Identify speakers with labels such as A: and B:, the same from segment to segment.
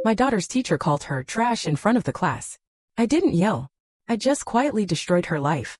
A: My daughter's teacher called her trash in front of the class. I didn't yell. I just quietly destroyed her life.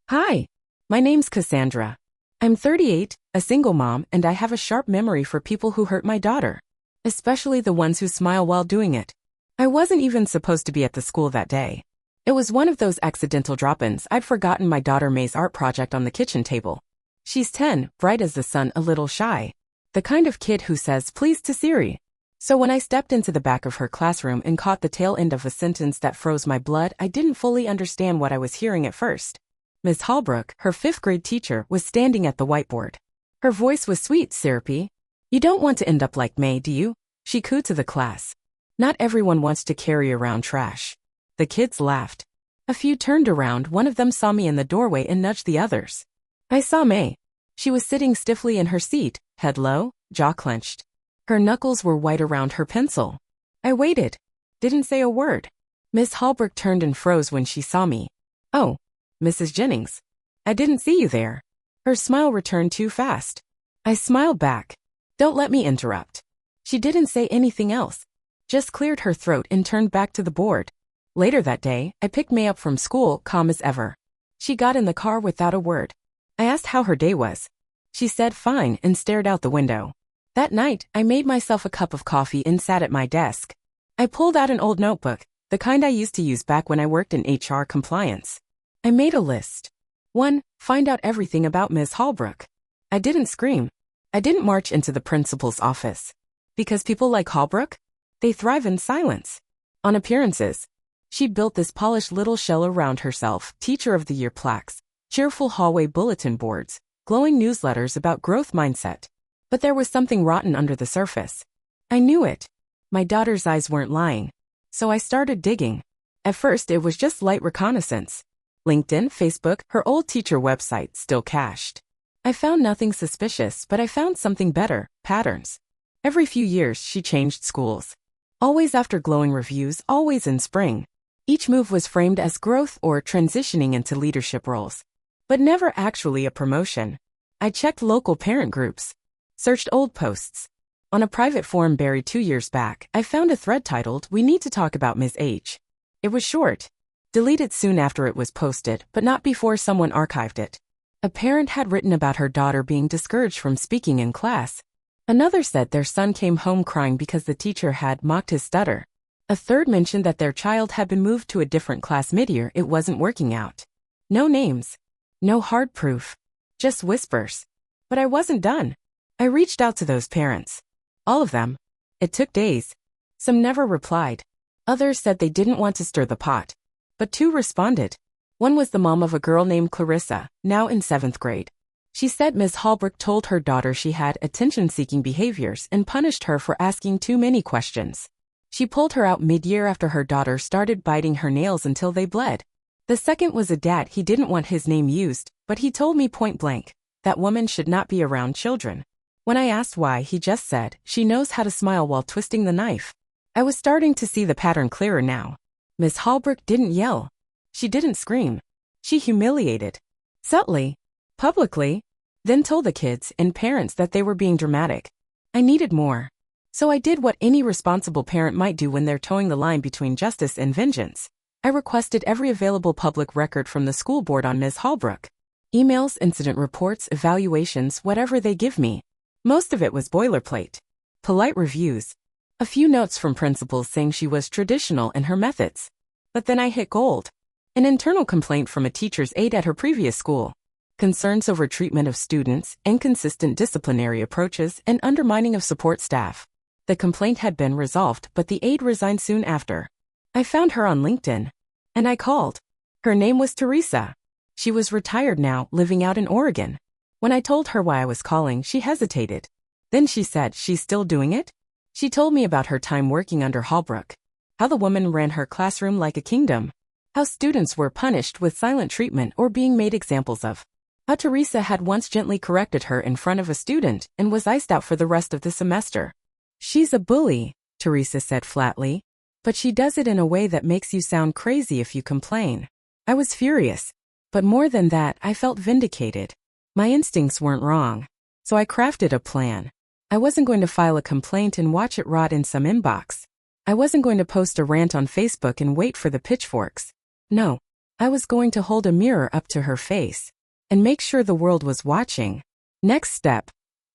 A: Hi. My name's Cassandra. I'm 38, a single mom, and I have a sharp memory for people who hurt my daughter. Especially the ones who smile while doing it. I wasn't even supposed to be at the school that day. It was one of those accidental drop-ins. I'd forgotten my daughter May's art project on the kitchen table. She's 10, bright as the sun, a little shy. The kind of kid who says please to Siri. So when I stepped into the back of her classroom and caught the tail end of a sentence that froze my blood, I didn't fully understand what I was hearing at first. Ms. Holbrook, her 5th grade teacher, was standing at the whiteboard. Her voice was sweet, syrupy. You don't want to end up like May, do you? She cooed to the class. Not everyone wants to carry around trash. The kids laughed. A few turned around, one of them saw me in the doorway and nudged the others. I saw May. She was sitting stiffly in her seat, head low, jaw clenched. Her knuckles were white around her pencil. I waited. Didn't say a word. Miss Holbrook turned and froze when she saw me. Oh, Mrs. Jennings. I didn't see you there. Her smile returned too fast. I smiled back. Don't let me interrupt. She didn't say anything else. Just cleared her throat and turned back to the board. Later that day, I picked May up from school, calm as ever. She got in the car without a word. I asked how her day was. She said fine and stared out the window. That night, I made myself a cup of coffee and sat at my desk. I pulled out an old notebook, the kind I used to use back when I worked in HR compliance. I made a list. 1. Find out everything about Ms. Holbrook. I didn't scream. I didn't march into the principal's office. Because people like Holbrook? They thrive in silence. On appearances. She built this polished little shell around herself, Teacher of the Year plaques, cheerful hallway bulletin boards, glowing newsletters about growth mindset. But there was something rotten under the surface. I knew it. My daughter's eyes weren't lying. So I started digging. At first it was just light reconnaissance. LinkedIn, Facebook, her old teacher website still cached. I found nothing suspicious, but I found something better, patterns. Every few years she changed schools. Always after glowing reviews, always in spring. Each move was framed as growth or transitioning into leadership roles. But never actually a promotion. I checked local parent groups. Searched old posts. On a private forum buried 2 years back, I found a thread titled, "We need to talk about Ms. H." It was short. Deleted soon after it was posted, but not before someone archived it. A parent had written about her daughter being discouraged from speaking in class. Another said their son came home crying because the teacher had mocked his stutter. A third mentioned that their child had been moved to a different class mid-year. It wasn't working out. No names. No hard proof. Just whispers. But I wasn't done. I reached out to those parents. All of them. It took days. Some never replied. Others said they didn't want to stir the pot. But 2 responded. One was the mom of a girl named Clarissa, now in 7th grade. She said Ms. Holbrook told her daughter she had attention-seeking behaviors and punished her for asking too many questions. She pulled her out mid-year after her daughter started biting her nails until they bled. The second was a dad. He didn't want his name used, but he told me point blank, that woman should not be around children. When I asked why, he just said, she knows how to smile while twisting the knife. I was starting to see the pattern clearer now. Ms. Holbrook didn't yell. She didn't scream. She humiliated. Subtly. Publicly. Then told the kids and parents that they were being dramatic. I needed more. So I did what any responsible parent might do when they're towing the line between justice and vengeance. I requested every available public record from the school board on Ms. Holbrook. Emails, incident reports, evaluations, whatever they give me. Most of it was boilerplate. Polite reviews. A few notes from principals saying she was traditional in her methods. But then I hit gold. An internal complaint from a teacher's aide at her previous school. Concerns over treatment of students, inconsistent disciplinary approaches, and undermining of support staff. The complaint had been resolved, but the aide resigned soon after. I found her on LinkedIn. And I called. Her name was Teresa. She was retired now, living out in Oregon. When I told her why I was calling, she hesitated. Then she said she's still doing it? She told me about her time working under Holbrook. How the woman ran her classroom like a kingdom. How students were punished with silent treatment or being made examples of. How Teresa had once gently corrected her in front of a student and was iced out for the rest of the semester. She's a bully, Teresa said flatly. But she does it in a way that makes you sound crazy if you complain. I was furious. But more than that, I felt vindicated. My instincts weren't wrong. So I crafted a plan. I wasn't going to file a complaint and watch it rot in some inbox. I wasn't going to post a rant on Facebook and wait for the pitchforks. No. I was going to hold a mirror up to her face and make sure the world was watching. Next step.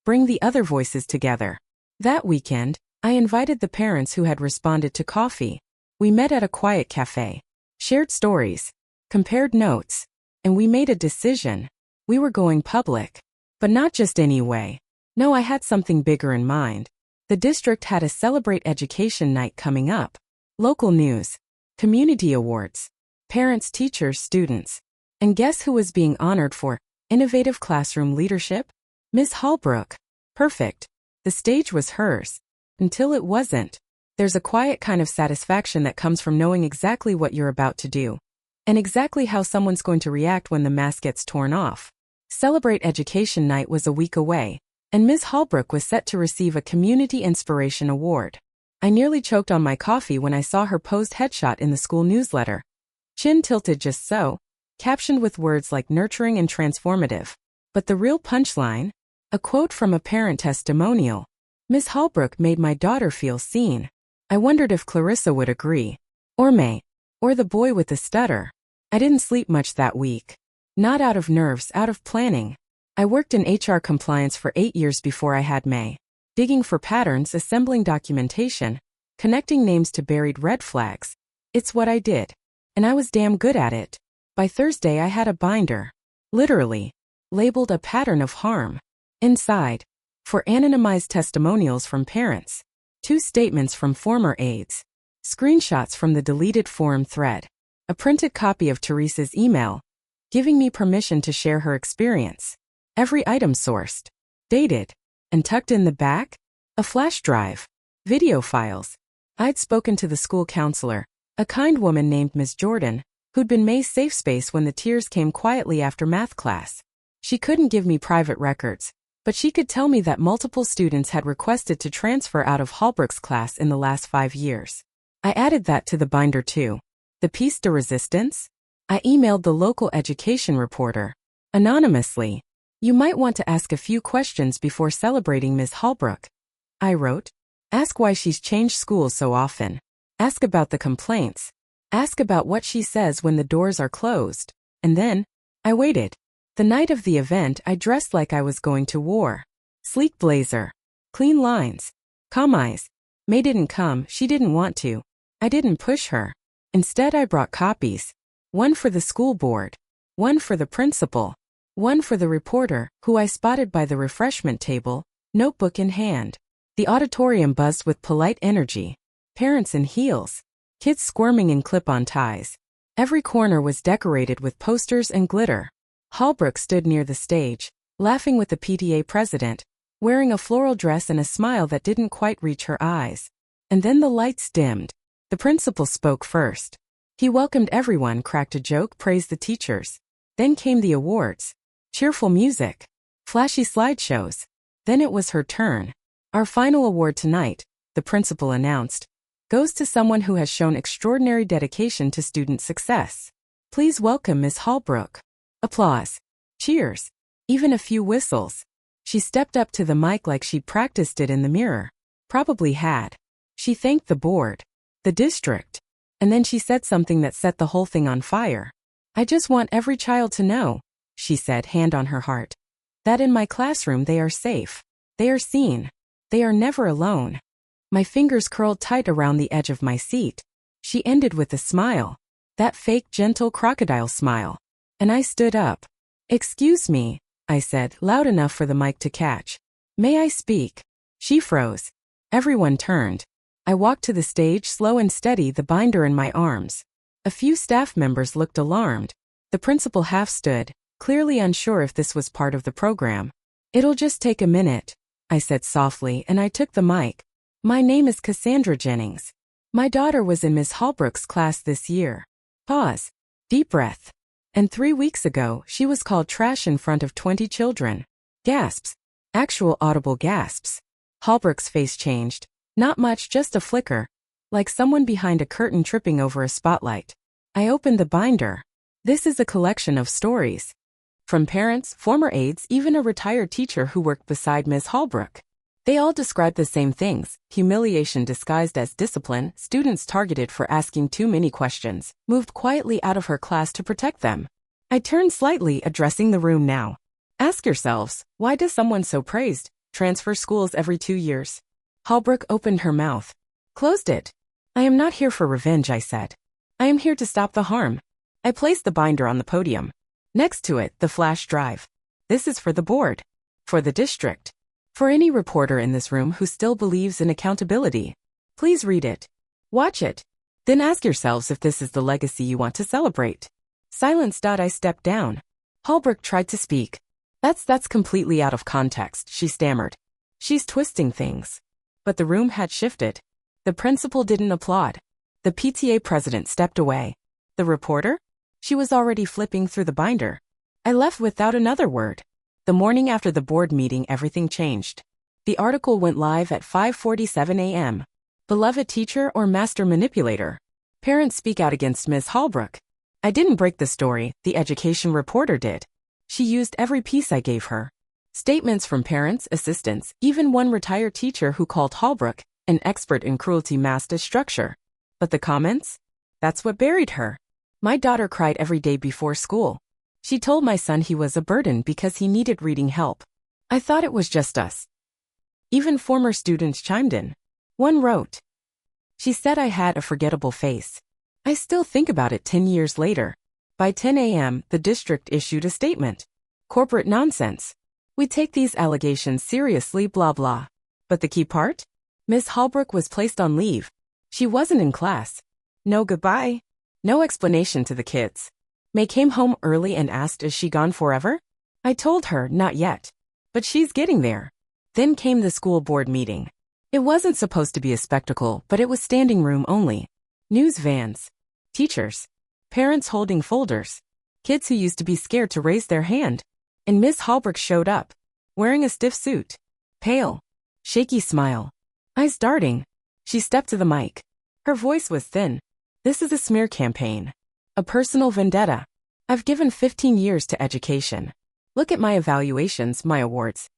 A: Bring the other voices together. That weekend, I invited the parents who had responded to coffee. We met at a quiet cafe, shared stories, compared notes, and we made a decision. We were going public. But not just any way. No, I had something bigger in mind. The district had a Celebrate Education night coming up. Local news, community awards, parents, teachers, students. And guess who was being honored for innovative classroom leadership? Ms. Holbrook. Perfect. The stage was hers. Until it wasn't. There's a quiet kind of satisfaction that comes from knowing exactly what you're about to do. And exactly how someone's going to react when the mask gets torn off. Celebrate Education night was a week away, and Ms. Holbrook was set to receive a Community Inspiration Award. I nearly choked on my coffee when I saw her posed headshot in the school newsletter. Chin tilted just so, captioned with words like nurturing and transformative. But the real punchline? A quote from a parent testimonial. Ms. Holbrook made my daughter feel seen. I wondered if Clarissa would agree. Or May. Or the boy with the stutter. I didn't sleep much that week. Not out of nerves, out of planning. I worked in HR compliance for 8 years before I had May. Digging for patterns, assembling documentation, connecting names to buried red flags. It's what I did. And I was damn good at it. By Thursday I had a binder. Literally. Labeled a pattern of harm. Inside. For anonymized testimonials from parents. 2 statements from former aides. Screenshots from the deleted forum thread. A printed copy of Teresa's email, giving me permission to share her experience. Every item sourced, dated, and tucked in the back, a flash drive, video files. I'd spoken to the school counselor, a kind woman named Ms. Jordan, who'd been May's safe space when the tears came quietly after math class. She couldn't give me private records, but she could tell me that multiple students had requested to transfer out of Holbrook's class in the last 5 years. I added that to the binder too. The piece de resistance? I emailed the local education reporter. Anonymously. You might want to ask a few questions before celebrating Ms. Holbrook. I wrote. Ask why she's changed schools so often. Ask about the complaints. Ask about what she says when the doors are closed. And then, I waited. The night of the event I dressed like I was going to war. Sleek blazer. Clean lines. Calm eyes. May didn't come, she didn't want to. I didn't push her. Instead I brought copies. One for the school board. One for the principal. One for the reporter, who I spotted by the refreshment table, notebook in hand. The auditorium buzzed with polite energy. Parents in heels. Kids squirming in clip-on ties. Every corner was decorated with posters and glitter. Holbrook stood near the stage, laughing with the PTA president, wearing a floral dress and a smile that didn't quite reach her eyes. And then the lights dimmed. The principal spoke first. He welcomed everyone, cracked a joke, praised the teachers. Then came the awards. Cheerful music. Flashy slideshows. Then it was her turn. Our final award tonight, the principal announced, goes to someone who has shown extraordinary dedication to student success. Please welcome Ms. Holbrook. Applause. Cheers. Even a few whistles. She stepped up to the mic like she'd practiced it in the mirror. Probably had. She thanked the board. The district. And then she said something that set the whole thing on fire. I just want every child to know, she said, hand on her heart, that in my classroom they are safe. They are seen. They are never alone. My fingers curled tight around the edge of my seat. She ended with a smile. That fake, gentle crocodile smile. And I stood up. Excuse me, I said, loud enough for the mic to catch. May I speak? She froze. Everyone turned. I walked to the stage, slow and steady, the binder in my arms. A few staff members looked alarmed. The principal half stood, clearly unsure if this was part of the program. It'll just take a minute, I said softly, and I took the mic. My name is Cassandra Jennings. My daughter was in Miss Holbrook's class this year. Pause. Deep breath. And 3 weeks ago, she was called trash in front of 20 children. Gasps. Actual audible gasps. Holbrook's face changed. Not much, just a flicker. Like someone behind a curtain tripping over a spotlight. I opened the binder. This is a collection of stories. From parents, former aides, even a retired teacher who worked beside Ms. Holbrook. They all described the same things: humiliation disguised as discipline, students targeted for asking too many questions, moved quietly out of her class to protect them. I turned slightly, addressing the room now. Ask yourselves, why does someone so praised transfer schools every 2 years? Holbrook opened her mouth, closed it. I am not here for revenge, I said. I am here to stop the harm. I placed the binder on the podium. Next to it, the flash drive. This is for the board. For the district. For any reporter in this room who still believes in accountability. Please read it. Watch it. Then ask yourselves if this is the legacy you want to celebrate. Silence. I stepped down. Holbrook tried to speak. That's completely out of context, she stammered. She's twisting things. But the room had shifted. The principal didn't applaud. The PTA president stepped away. The reporter? She was already flipping through the binder. I left without another word. The morning after the board meeting, everything changed. The article went live at 5:47 a.m. Beloved teacher or master manipulator? Parents speak out against Ms. Holbrook. I didn't break the story, the education reporter did. She used every piece I gave her. Statements from parents, assistants, even one retired teacher who called Holbrook an expert in cruelty masked as structure. But the comments? That's what buried her. My daughter cried every day before school. She told my son he was a burden because he needed reading help. I thought it was just us. Even former students chimed in. One wrote, she said I had a forgettable face. I still think about it 10 years later. By 10 a.m., the district issued a statement. Corporate nonsense. We take these allegations seriously, blah blah. But the key part? Ms. Holbrook was placed on leave. She wasn't in class. No goodbye. No explanation to the kids. May came home early and asked, is she gone forever? I told her, not yet. But she's getting there. Then came the school board meeting. It wasn't supposed to be a spectacle, but it was standing room only. News vans. Teachers. Parents holding folders. Kids who used to be scared to raise their hand. And Ms. Holbrook showed up. Wearing a stiff suit. Pale. Shaky smile. Eyes darting. She stepped to the mic. Her voice was thin. This is a smear campaign. A personal vendetta. I've given 15 years to education. Look at my evaluations, my awards.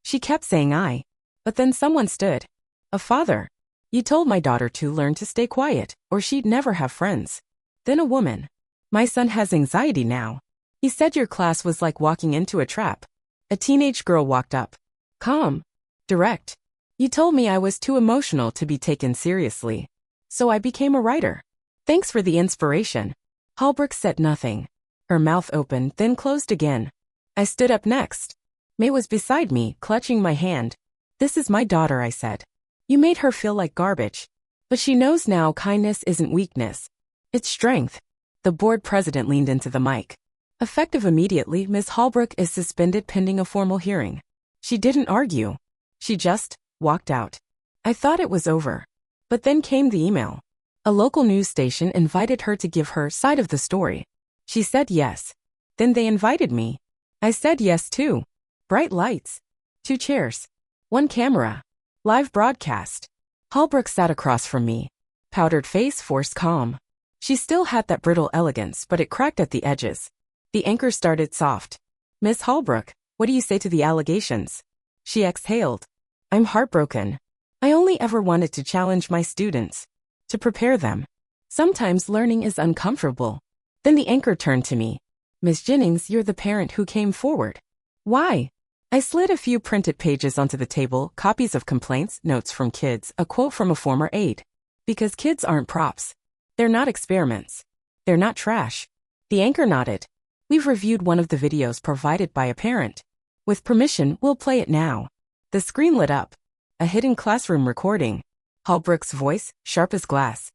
A: She kept saying I. But then someone stood. A father. You told my daughter to learn to stay quiet, or she'd never have friends. Then a woman. My son has anxiety now. He said your class was like walking into a trap. A teenage girl walked up. Calm. Direct. You told me I was too emotional to be taken seriously. So I became a writer. Thanks for the inspiration. Holbrook said nothing. Her mouth opened, then closed again. I stood up next. May was beside me, clutching my hand. This is my daughter, I said. You made her feel like garbage. But she knows now kindness isn't weakness. It's strength. The board president leaned into the mic. Effective immediately, Ms. Holbrook is suspended pending a formal hearing. She didn't argue. She just walked out. I thought it was over. But then came the email. A local news station invited her to give her side of the story. She said yes. Then they invited me. I said yes too. Bright lights. 2 chairs. 1 camera. Live broadcast. Holbrook sat across from me. Powdered face, forced calm. She still had that brittle elegance, but it cracked at the edges. The anchor started soft. Miss Holbrook, what do you say to the allegations? She exhaled. I'm heartbroken. I only ever wanted to challenge my students. To prepare them. Sometimes learning is uncomfortable. Then the anchor turned to me. Miss Jennings, you're the parent who came forward. Why? I slid a few printed pages onto the table, copies of complaints, notes from kids, a quote from a former aide. Because kids aren't props. They're not experiments. They're not trash. The anchor nodded. We've reviewed one of the videos provided by a parent. With permission, we'll play it now. The screen lit up. A hidden classroom recording. Holbrook's voice, sharp as glass.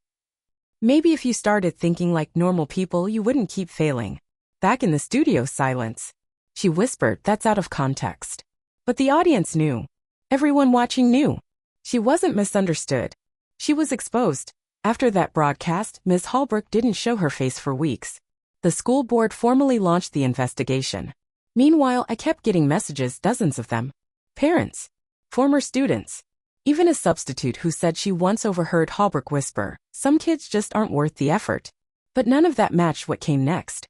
A: Maybe if you started thinking like normal people, you wouldn't keep failing. Back in the studio, silence. She whispered, that's out of context. But the audience knew. Everyone watching knew. She wasn't misunderstood. She was exposed. After that broadcast, Ms. Holbrook didn't show her face for weeks. The school board formally launched the investigation. Meanwhile, I kept getting messages, dozens of them. Parents. Former students. Even a substitute who said she once overheard Holbrook whisper, some kids just aren't worth the effort. But none of that matched what came next.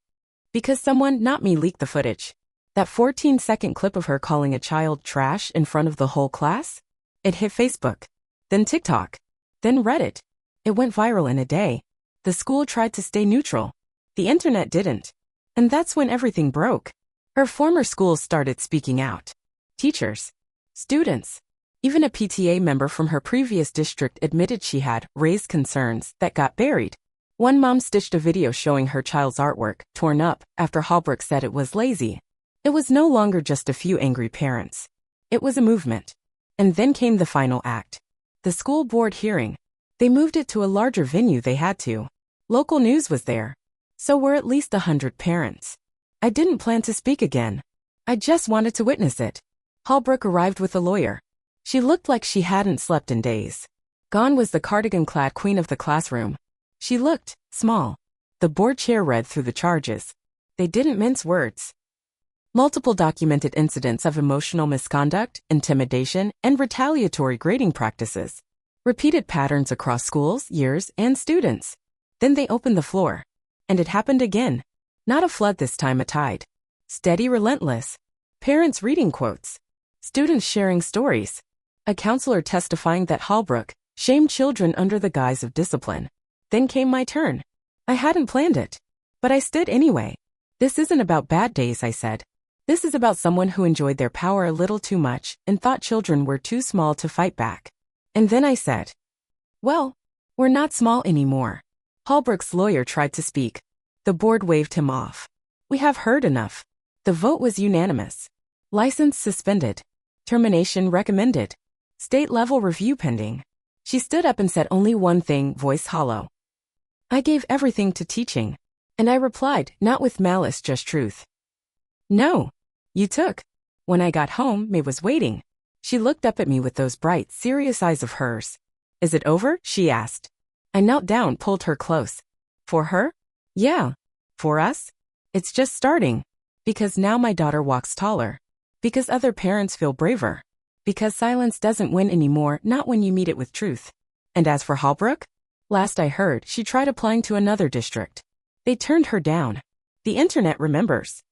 A: Because someone, not me, leaked the footage. That 14-second clip of her calling a child trash in front of the whole class? It hit Facebook, then TikTok, then Reddit. It went viral in a day. The school tried to stay neutral. The internet didn't. And that's when everything broke. Her former schools started speaking out. Teachers, students, even a PTA member from her previous district admitted she had raised concerns that got buried. One mom stitched a video showing her child's artwork torn up after Holbrook said it was lazy. It was no longer just a few angry parents. It was a movement. And then came the final act. The school board hearing. They moved it to a larger venue. They had to. Local news was there. So were at least 100 parents. I didn't plan to speak again. I just wanted to witness it. Holbrook arrived with a lawyer. She looked like she hadn't slept in days. Gone was the cardigan-clad queen of the classroom. She looked small. The board chair read through the charges. They didn't mince words. Multiple documented incidents of emotional misconduct, intimidation, and retaliatory grading practices. Repeated patterns across schools, years, and students. Then they opened the floor. And it happened again. Not a flood this time, a tide. Steady, relentless. Parents reading quotes. Students sharing stories. A counselor testifying that Holbrook shamed children under the guise of discipline. Then came my turn. I hadn't planned it. But I stood anyway. This isn't about bad days, I said. This is about someone who enjoyed their power a little too much and thought children were too small to fight back. And then I said, well, we're not small anymore. Holbrook's lawyer tried to speak. The board waved him off. We have heard enough. The vote was unanimous. License suspended. Termination recommended. State-level review pending. She stood up and said only one thing, voice hollow. I gave everything to teaching. And I replied, not with malice, just truth. No. You took. When I got home, May was waiting. She looked up at me with those bright, serious eyes of hers. Is it over? She asked. I knelt down, pulled her close. For her? Yeah. For us? It's just starting. Because now my daughter walks taller. Because other parents feel braver. Because silence doesn't win anymore, not when you meet it with truth. And as for Holbrook? Last I heard, she tried applying to another district. They turned her down. The internet remembers.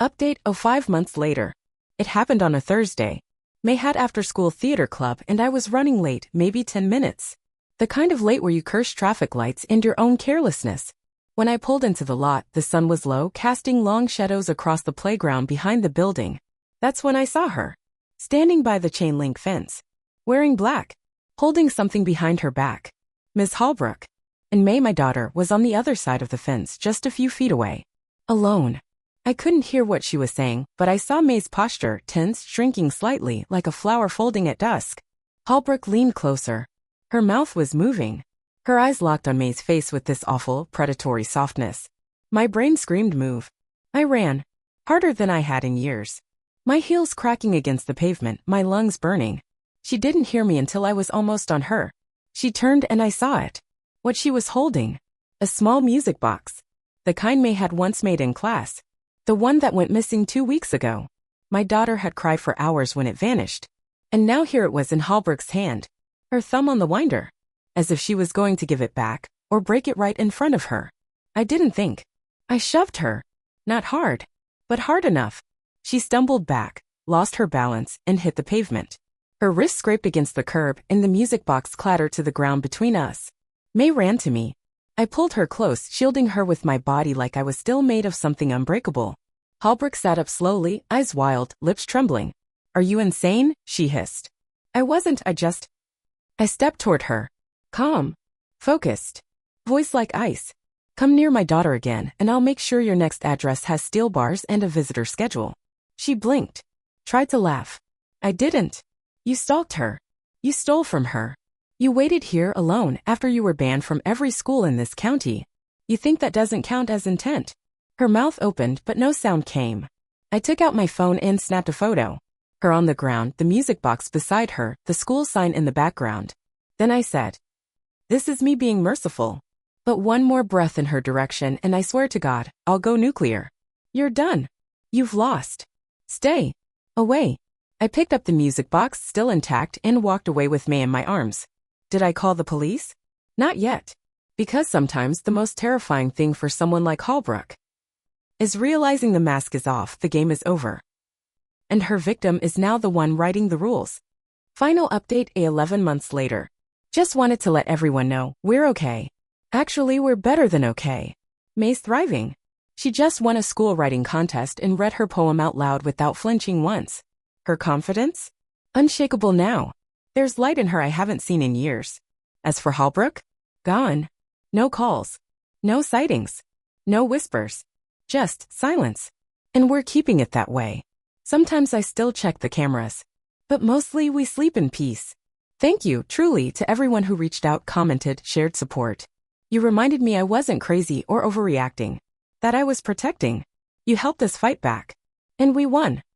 A: Update: 5 months later. It happened on a Thursday. May had after-school theater club and I was running late, maybe 10 minutes. The kind of late where you curse traffic lights and your own carelessness. When I pulled into the lot, the sun was low, casting long shadows across the playground behind the building. That's when I saw her. Standing by the chain-link fence. Wearing black. Holding something behind her back. Miss Holbrook. And May, my daughter, was on the other side of the fence, just a few feet away. Alone. I couldn't hear what she was saying, but I saw May's posture, tense, shrinking slightly, like a flower folding at dusk. Holbrook leaned closer. Her mouth was moving. Her eyes locked on May's face with this awful, predatory softness. My brain screamed move. I ran. Harder than I had in years. My heels cracking against the pavement, my lungs burning. She didn't hear me until I was almost on her. She turned and I saw it. What she was holding. A small music box. The kind May had once made in class. The one that went missing 2 weeks ago. My daughter had cried for hours when it vanished. And now here it was in Holbrook's hand. Her thumb on the winder. As if she was going to give it back, or break it right in front of her. I didn't think. I shoved her. Not hard. But hard enough. She stumbled back, lost her balance, and hit the pavement. Her wrist scraped against the curb, and the music box clattered to the ground between us. May ran to me. I pulled her close, shielding her with my body like I was still made of something unbreakable. Holbrook sat up slowly, eyes wild, lips trembling. Are you insane? She hissed. I wasn't, I stepped toward her. Calm. Focused. Voice like ice. Come near my daughter again, and I'll make sure your next address has steel bars and a visitor schedule. She blinked. Tried to laugh. I didn't. You stalked her. You stole from her. You waited here alone after you were banned from every school in this county. You think that doesn't count as intent? Her mouth opened, but no sound came. I took out my phone and snapped a photo. Her on the ground, the music box beside her, the school sign in the background. Then I said, this is me being merciful. But one more breath in her direction and I swear to God, I'll go nuclear. You're done. You've lost. Stay. Away. I picked up the music box, still intact, and walked away with May in my arms. Did I call the police? Not yet. Because sometimes the most terrifying thing for someone like Holbrook is realizing the mask is off, the game is over. And her victim is now the one writing the rules. Final update 11 months later. Just wanted to let everyone know we're okay. Actually, we're better than okay. May's thriving. She just won a school writing contest and read her poem out loud without flinching once. Her confidence? Unshakable now. There's light in her I haven't seen in years. As for Holbrook? Gone. No calls. No sightings. No whispers. Just silence. And we're keeping it that way. Sometimes I still check the cameras. But mostly we sleep in peace. Thank you, truly, to everyone who reached out, commented, shared support. You reminded me I wasn't crazy or overreacting. That I was protecting. You helped us fight back. And we won.